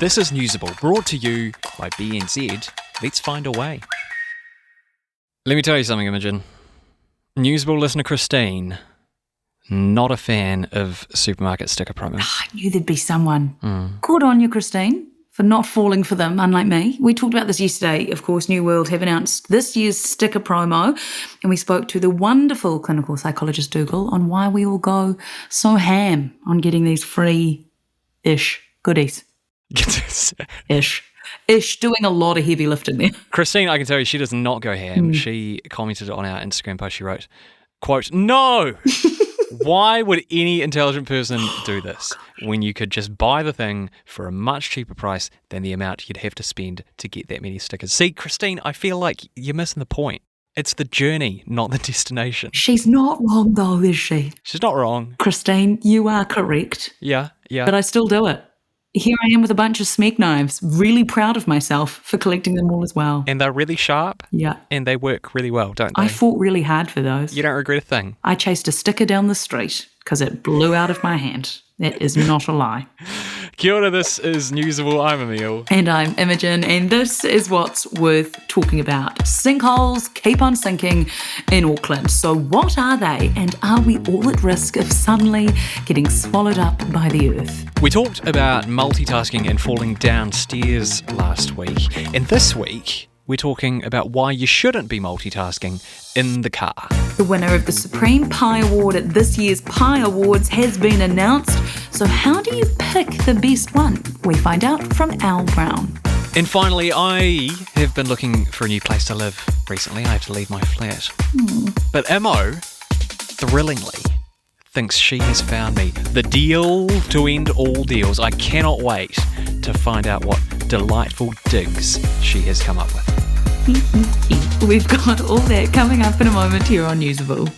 This is Newsable, brought to you by BNZ. Let's find a way. Let me tell you something, Imogen. Newsable listener Christine, not a fan of supermarket sticker promos. I knew there'd be someone. Good on you, Christine, for not falling for them, unlike me. We talked about this yesterday. Of course, New World have announced this year's sticker promo, and we spoke to the wonderful clinical psychologist Dougal on why we all go so ham on getting these free-ish goodies. Ish, doing a lot of heavy lifting there. Christine, I can tell you, she does not go ham. She commented on our Instagram post, she wrote, quote, "No! Why would any intelligent person do this when you could just buy the thing for a much cheaper price than the amount you'd have to spend to get that many stickers?" See, Christine, I feel like you're missing the point. It's the journey, not the destination. She's not wrong, though, is she? She's not wrong. Christine, you are correct. Yeah. But I still do it. Here I am with a bunch of smeg knives, really proud of myself for collecting them all as well. And they're really sharp. Yeah. And they work really well, don't they? I fought really hard for those. You don't regret a thing. I chased a sticker down the street because it blew out of my hand. That is not a lie. Kia ora, this is Newsable. I'm Emil. And I'm Imogen, and this is what's worth talking about. Sinkholes keep on sinking in Auckland. So what are they, and are we all at risk of suddenly getting swallowed up by the earth? We talked about multitasking and falling downstairs last week, and this week we're talking about why you shouldn't be multitasking in the car. The winner of the Supreme Pie Award at this year's Pie Awards has been announced. So how do you pick the best one? We find out from Al Brown. And finally, I have been looking for a new place to live recently. I have to leave my flat. But Imo, thrillingly, thinks she has found me the deal to end all deals. I cannot wait to find out what delightful digs she has come up with. We've got all that coming up in a moment here on Newsable.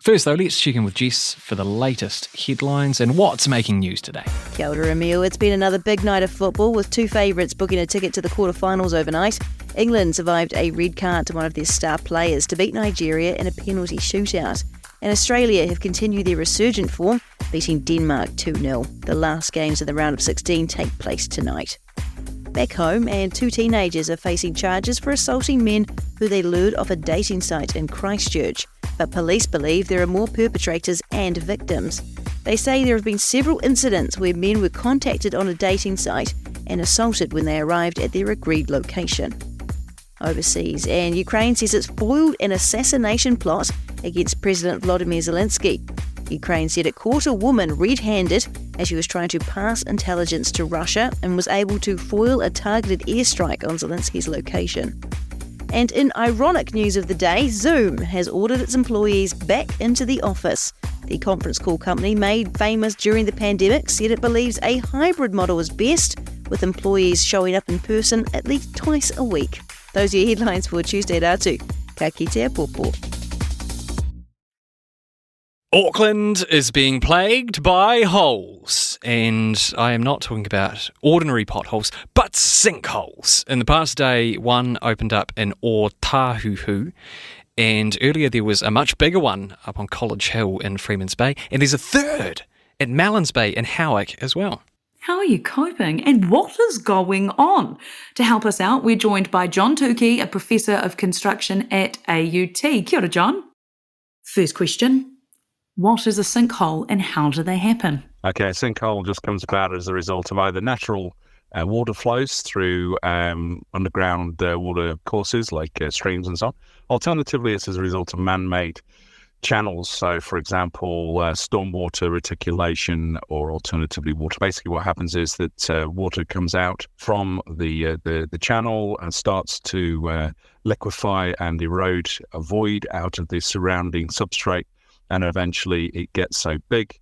First, though, let's check in with Jess for the latest headlines and what's making news today. Kia ora, Emil. It's been another big night of football with two favourites booking a ticket to the quarterfinals overnight. England survived a red card to one of their star players to beat Nigeria in a penalty shootout. And Australia have continued their resurgent form, beating Denmark 2-0. The last games of the round of 16 take place tonight. Back home, and two teenagers are facing charges for assaulting men who they lured off a dating site in Christchurch. But police believe there are more perpetrators and victims. They say there have been several incidents where men were contacted on a dating site and assaulted when they arrived at their agreed location. Overseas, and Ukraine says it's foiled an assassination plot against President Volodymyr Zelensky. Ukraine said it caught a woman red-handed as she was trying to pass intelligence to Russia and was able to foil a targeted airstrike on Zelensky's location. And in ironic news of the day, Zoom has ordered its employees back into the office. The conference call company, made famous during the pandemic, said it believes a hybrid model is best, with employees showing up in person at least twice a week. Those are your headlines for Tuesday Ratu. Ka kite popo. Auckland is being plagued by holes, and I am not talking about ordinary potholes, but sinkholes. In the past day, one opened up in Otahuhu, and earlier there was a much bigger one up on College Hill in Freeman's Bay, and there's a third at Malins Bay in Howick as well. How are you coping, and what is going on? To help us out, we're joined by John Tukey, a Professor of Construction at AUT. Kia ora, John. First question. What is a sinkhole and how do they happen? Okay, a sinkhole just comes about as a result of either natural water flows through underground water courses like streams and so on. Alternatively, it's as a result of man-made channels. So, for example, stormwater reticulation, or alternatively water. Basically, what happens is that water comes out from the channel and starts to liquefy and erode a void out of the surrounding substrate. And eventually it gets so big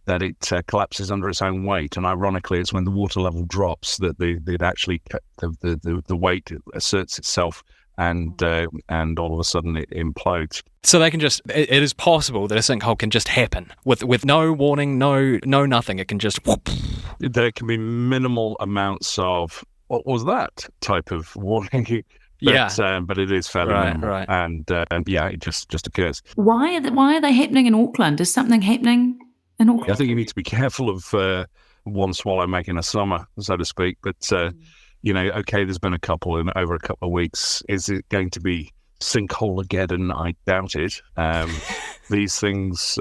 that it collapses under its own weight. And ironically, it's when the water level drops that the weight asserts itself, and all of a sudden it implodes. So they can it is possible that a sinkhole can just happen with no warning, no nothing. It can just whoop. There can be minimal amounts of, what was that type of warning? But it is fairly minimal. Right. And it just occurs. Why are they happening in Auckland? Is something happening in Auckland? I think you need to be careful of one swallow making a summer, so to speak. But, okay, there's been a couple in over a couple of weeks. Is it going to be Sinkhole-ageddon? I doubt it. These things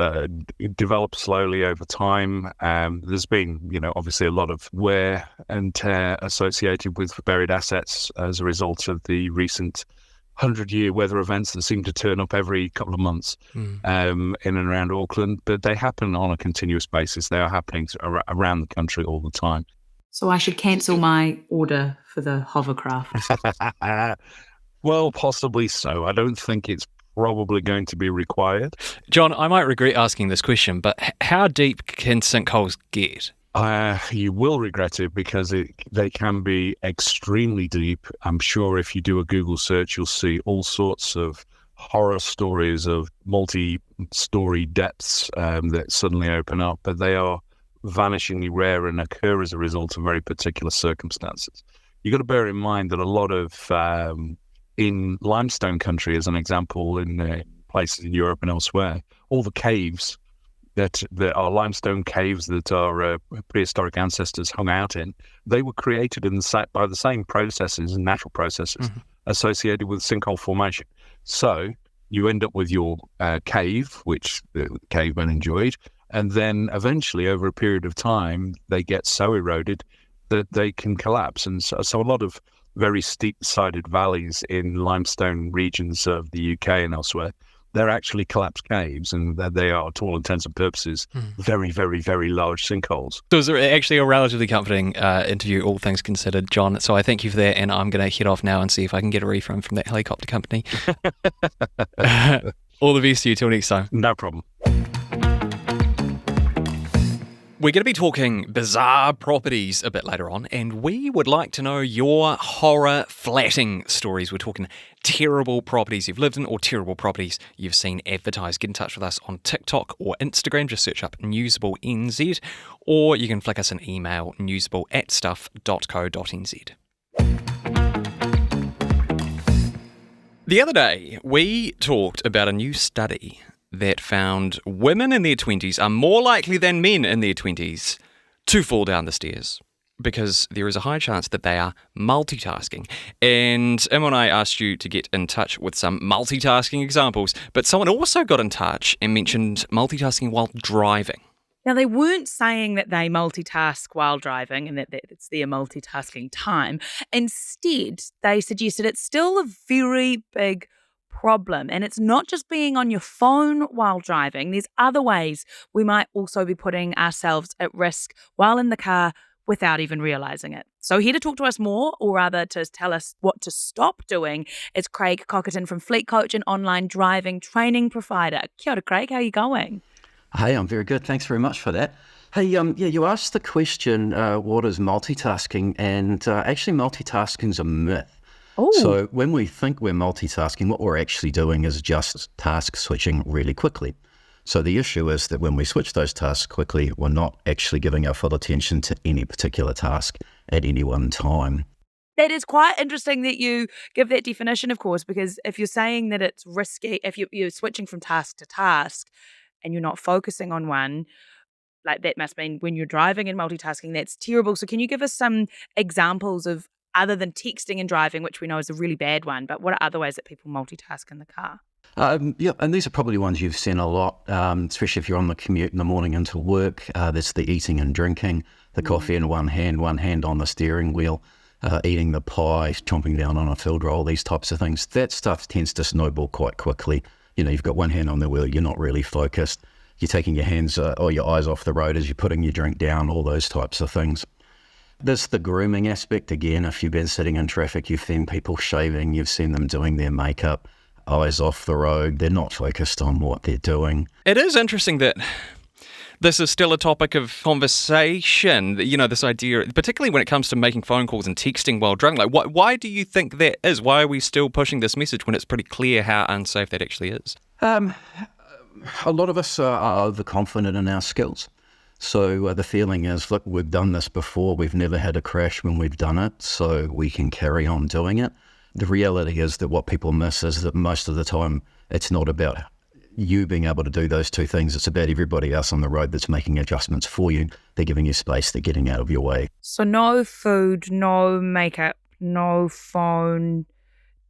develop slowly over time. There's been, obviously a lot of wear and tear associated with buried assets as a result of the recent 100-year weather events that seem to turn up every couple of months in and around Auckland. But they happen on a continuous basis. They are happening around the country all the time. So I should cancel my order for the hovercraft. Well, possibly so. I don't think it's probably going to be required. John, I might regret asking this question, but how deep can sinkholes get? You will regret it because they can be extremely deep. I'm sure if you do a Google search, you'll see all sorts of horror stories of multi-story depths that suddenly open up, but they are vanishingly rare and occur as a result of very particular circumstances. You've got to bear in mind that a lot of in limestone country, as an example, in places in Europe and elsewhere, all the caves that are limestone caves that our prehistoric ancestors hung out in, they were created by the same processes and natural processes associated with sinkhole formation. So you end up with your cave, which the cavemen enjoyed, and then eventually, over a period of time, they get so eroded that they can collapse. And so a lot of very steep-sided valleys in limestone regions of the UK and elsewhere, they're actually collapsed caves, and they are, to all intents and purposes, very, very, very large sinkholes. So it was actually a relatively comforting interview, all things considered, John. So I thank you for that, and I'm going to head off now and see if I can get a refund from that helicopter company. All the best to you. Till next time. No problem. We're going to be talking bizarre properties a bit later on, and we would like to know your horror flatting stories. We're talking terrible properties you've lived in or terrible properties you've seen advertised. Get in touch with us on TikTok or Instagram. Just search up NewsableNZ, or you can flick us an email, newsable@stuff.co.nz. The other day, we talked about a new study that found women in their 20s are more likely than men in their 20s to fall down the stairs because there is a high chance that they are multitasking. And Emma and I asked you to get in touch with some multitasking examples, but someone also got in touch and mentioned multitasking while driving. Now, they weren't saying that they multitask while driving and that it's their multitasking time. Instead, they suggested it's still a very big problem. And it's not just being on your phone while driving. There's other ways we might also be putting ourselves at risk while in the car without even realising it. So here to talk to us more, or rather to tell us what to stop doing, is Craig Cockerton from Fleet Coach, an online driving training provider. Kia ora, Craig. How are you going? Hey, I'm very good. Thanks very much for that. Hey, you asked the question, what is multitasking? And actually, multitasking's a myth. Ooh. So when we think we're multitasking, what we're actually doing is just task switching really quickly. So the issue is that when we switch those tasks quickly, we're not actually giving our full attention to any particular task at any one time. That is quite interesting that you give that definition, of course, because if you're saying that it's risky, if you're switching from task to task and you're not focusing on one, like that must mean when you're driving and multitasking, that's terrible. So can you give us some examples of, other than texting and driving, which we know is a really bad one, but what are other ways that people multitask in the car? Yeah, and these are probably ones you've seen a lot, especially if you're on the commute in the morning into work. There's the eating and drinking, the coffee in one hand on the steering wheel, eating the pie, chomping down on a filled roll, these types of things. That stuff tends to snowball quite quickly. You know, you've got one hand on the wheel, you're not really focused. You're taking your hands or your eyes off the road as you're putting your drink down, all those types of things. There's the grooming aspect again. If you've been sitting in traffic, you've seen people shaving, you've seen them doing their makeup, eyes off the road. They're not focused on what they're doing. It is interesting that this is still a topic of conversation, you know, this idea, particularly when it comes to making phone calls and texting while drunk. Like, why do you think that is? Why are we still pushing this message when it's pretty clear how unsafe that actually is? A lot of us are overconfident in our skills. So the feeling is, look, we've done this before. We've never had a crash when we've done it, so we can carry on doing it. The reality is that what people miss is that most of the time it's not about you being able to do those two things. It's about everybody else on the road that's making adjustments for you. They're giving you space. They're getting out of your way. So no food, no makeup, no phone,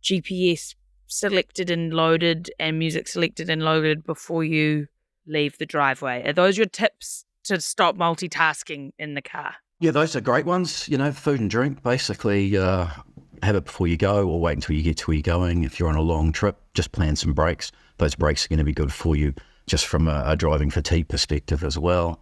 GPS selected and loaded and music selected and loaded before you leave the driveway. Are those your tips to stop multitasking in the car? Yeah, those are great ones. Food and drink, basically have it before you go or wait until you get to where you're going. If you're on a long trip, just plan some breaks. Those breaks are going to be good for you just from a driving fatigue perspective as well.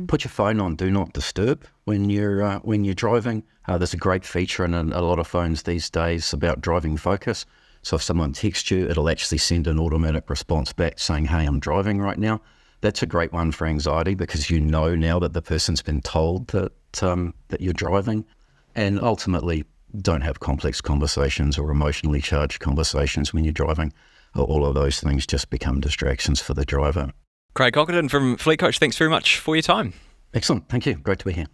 Put your phone on Do Not Disturb when you're driving. There's a great feature in a lot of phones these days about driving focus. So if someone texts you, it'll actually send an automatic response back saying, hey, I'm driving right now. That's a great one for anxiety because you know now that the person's been told that you're driving. And ultimately, don't have complex conversations or emotionally charged conversations when you're driving. All of those things just become distractions for the driver. Craig Cockerdon from Fleet Coach, thanks very much for your time. Excellent. Thank you. Great to be here.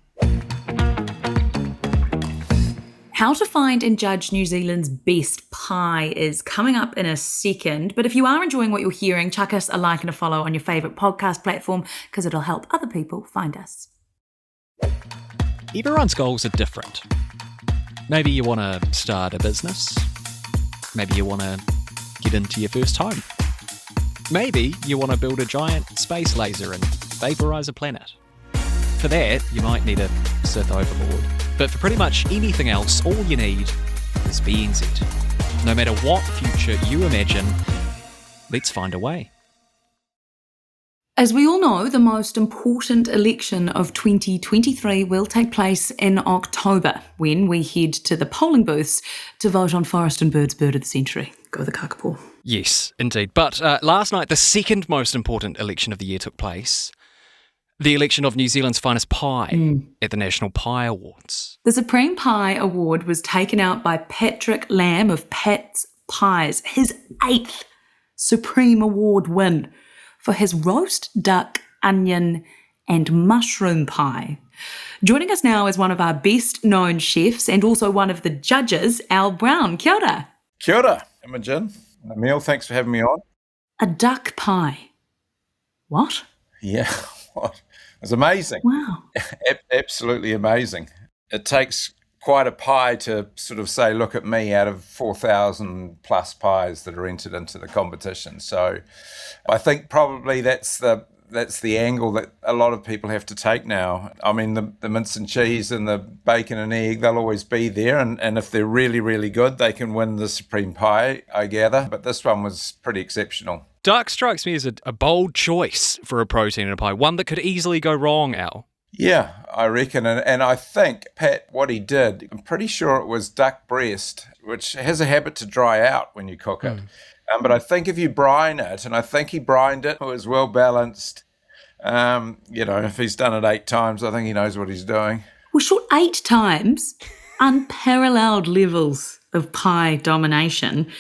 How to find and judge New Zealand's best pie is coming up in a second. But if you are enjoying what you're hearing, chuck us a like and a follow on your favourite podcast platform because it'll help other people find us. Everyone's goals are different. Maybe you want to start a business. Maybe you want to get into your first home. Maybe you want to build a giant space laser and vaporize a planet. For that, you might need a Sith overlord. But for pretty much anything else, all you need is BNZ. No matter what future you imagine, let's find a way. As we all know, the most important election of 2023 will take place in October when we head to the polling booths to vote on Forest and Bird's Bird of the Century. Go the Kakapo. Yes, indeed. But last night, the second most important election of the year took place. The election of New Zealand's finest pie at the National Pie Awards. The Supreme Pie Award was taken out by Patrick Lamb of Pat's Pies, his 8th Supreme Award win for his roast duck, onion and mushroom pie. Joining us now is one of our best known chefs and also one of the judges, Al Brown. Kia ora. Kia ora, Imogen. Emil, thanks for having me on. A duck pie. What? Yeah, what? It's amazing. Wow. Absolutely amazing. It takes quite a pie to sort of say, look at me out of 4,000 plus pies that are entered into the competition. So I think probably that's the angle that a lot of people have to take now. I mean, the mince and cheese and the bacon and egg, they'll always be there. And if they're really, really good, they can win the Supreme Pie, I gather. But this one was pretty exceptional. Duck strikes me as a bold choice for a protein in a pie, one that could easily go wrong, Al. Yeah, I reckon. And I think, Pat, what he did, I'm pretty sure it was duck breast, which has a habit to dry out when you cook it. But I think if you brine it, and I think he brined it was well balanced. If he's done it 8 times, I think he knows what he's doing. Well, sure, 8 times, unparalleled levels of pie domination.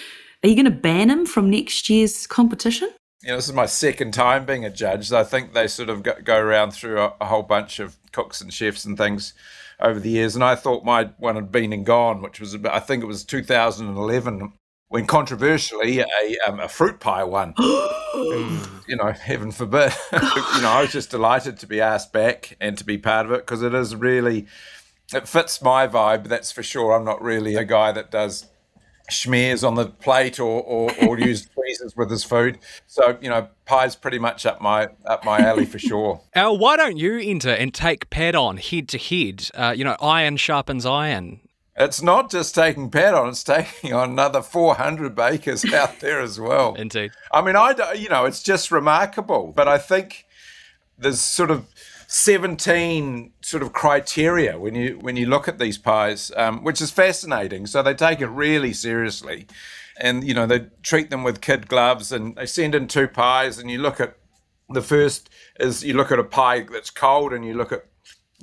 Are you going to ban him from next year's competition? This is my second time being a judge. So I think they sort of go around through a whole bunch of cooks and chefs and things over the years. And I thought my one had been and gone, which was I think it was 2011, when controversially a fruit pie won. Heaven forbid. I was just delighted to be asked back and to be part of it because it fits my vibe, that's for sure. I'm not really a guy that does schmears on the plate or use tweezers with his food. So, pie's pretty much up my alley for sure. Al, why don't you enter and take Pat on head to head? Iron sharpens iron. It's not just taking Pat on, it's taking on another 400 bakers out there as well. Indeed. I mean, it's just remarkable. But I think there's sort of 17 sort of criteria when you look at these pies, which is fascinating. So they take it really seriously, and they treat them with kid gloves, and they send in 2 pies. And you look at the first is you look at a pie that's cold, and you look at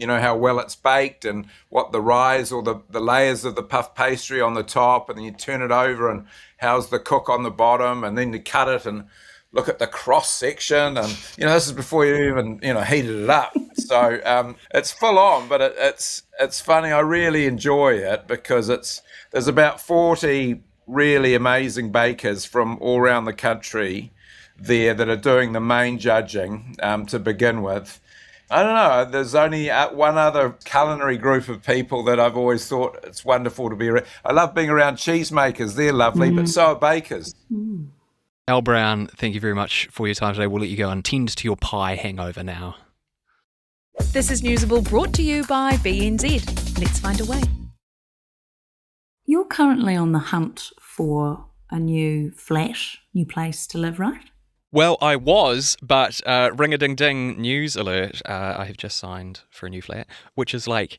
how well it's baked and what the rise or the layers of the puff pastry on the top, and then you turn it over and how's the cook on the bottom, and then you cut it and look at the cross section, and this is before you even heated it up. So it's full on, but it's funny. I really enjoy it because there's about 40 really amazing bakers from all around the country there that are doing the main judging to begin with. I don't know, there's only one other culinary group of people that I've always thought it's wonderful to be around. I love being around cheesemakers. They're lovely, but so are bakers. Al Brown, thank you very much for your time today. We'll let you go and tend to your pie hangover now. This is Newsable, brought to you by BNZ. Let's find a way. You're currently on the hunt for a new flat, new place to live, right? Well, I was, but ring-a-ding-ding news alert. I have just signed for a new flat, which is like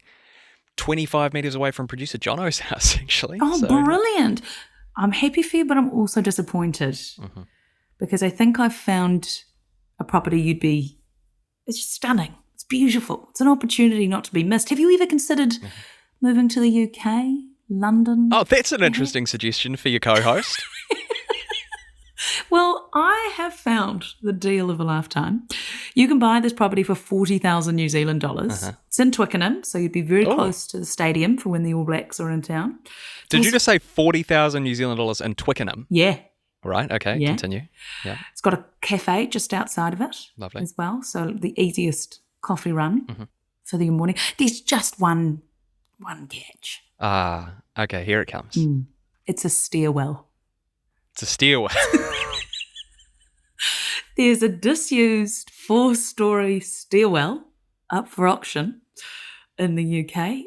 25 metres away from producer Jono's house, actually. Oh, brilliant. I'm happy for you, but I'm also disappointed because I think I've found a property it's just stunning. It's beautiful. It's an opportunity not to be missed. Have you ever considered moving to the UK, London? Oh, that's an interesting suggestion for your co-host. Well, I have found the deal of a lifetime. You can buy this property for 40,000 New Zealand dollars. It's in Twickenham, so you'd be very close to the stadium for when the All Blacks are in town. Did you just say 40,000 New Zealand dollars in Twickenham? Yeah. Right, okay, continue. Yeah. It's got a cafe just outside of it. Lovely. As well, so the easiest coffee run for the morning. There's just one catch. Ah, okay, here it comes. It's a stairwell. It's a stairwell. There's a disused 4-storey stairwell up for auction in the UK.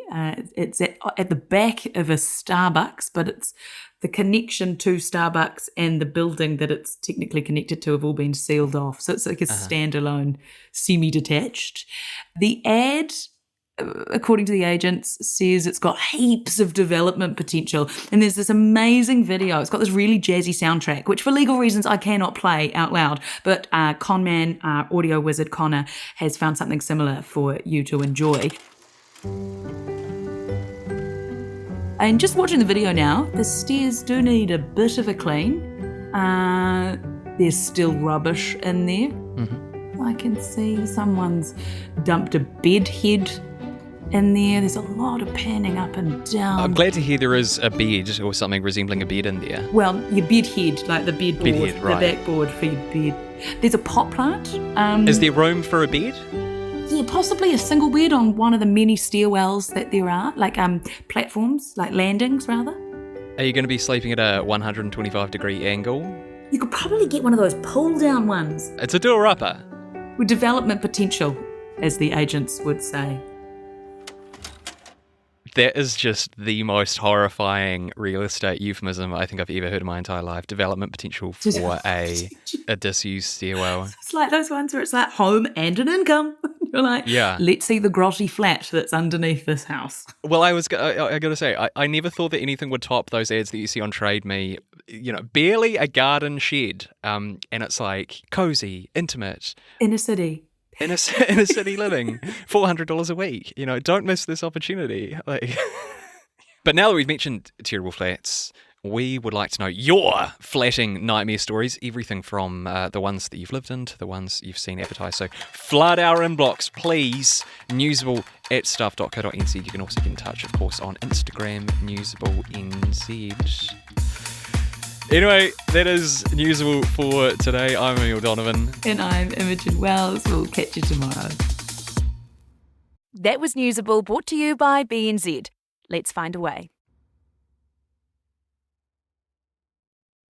It's at the back of a Starbucks, but it's the connection to Starbucks and the building that it's technically connected to have all been sealed off. So it's like a standalone, semi-detached. The ad, according to the agents, says it's got heaps of development potential. And there's this amazing video. It's got this really jazzy soundtrack, which for legal reasons I cannot play out loud. But conman, audio wizard Connor, has found something similar for you to enjoy. And just watching the video now, the stairs do need a bit of a clean. There's still rubbish in there. I can see someone's dumped a bed head in there. There's a lot of panning up and down. I'm glad to hear there is a bed or something resembling a bed in there. Well, your bed head, like the bed board, head, right. The backboard for your bed. There's a pot plant. Is there room for a bed? Yeah, possibly a single bed on one of the many stairwells that there are, like platforms, like landings rather. Are you going to be sleeping at a 125-degree angle? You could probably get one of those pull-down ones. It's a doer-upper. With development potential, as the agents would say. That is just the most horrifying real estate euphemism I think I've ever heard in my entire life. Development potential for a disused stairwell. It's like those ones where it's like home and an income. You're like, let's see the grotty flat that's underneath this house. Well, I got to say, I never thought that anything would top those ads that you see on Trade Me. You know, barely a garden shed, and it's like cozy, intimate. Inner city. Inner city living, $400 a week. You know, don't miss this opportunity. But now that we've mentioned terrible flats, we would like to know your flatting nightmare stories, everything from the ones that you've lived in to the ones you've seen advertised. So flood our inbox, please. Newsable@stuff.co.nz. You can also get in touch, of course, on Instagram, newsablenz. Anyway, that is Newsable for today. I'm Emil Donovan. And I'm Imogen Wells. We'll catch you tomorrow. That was Newsable, brought to you by BNZ. Let's find a way.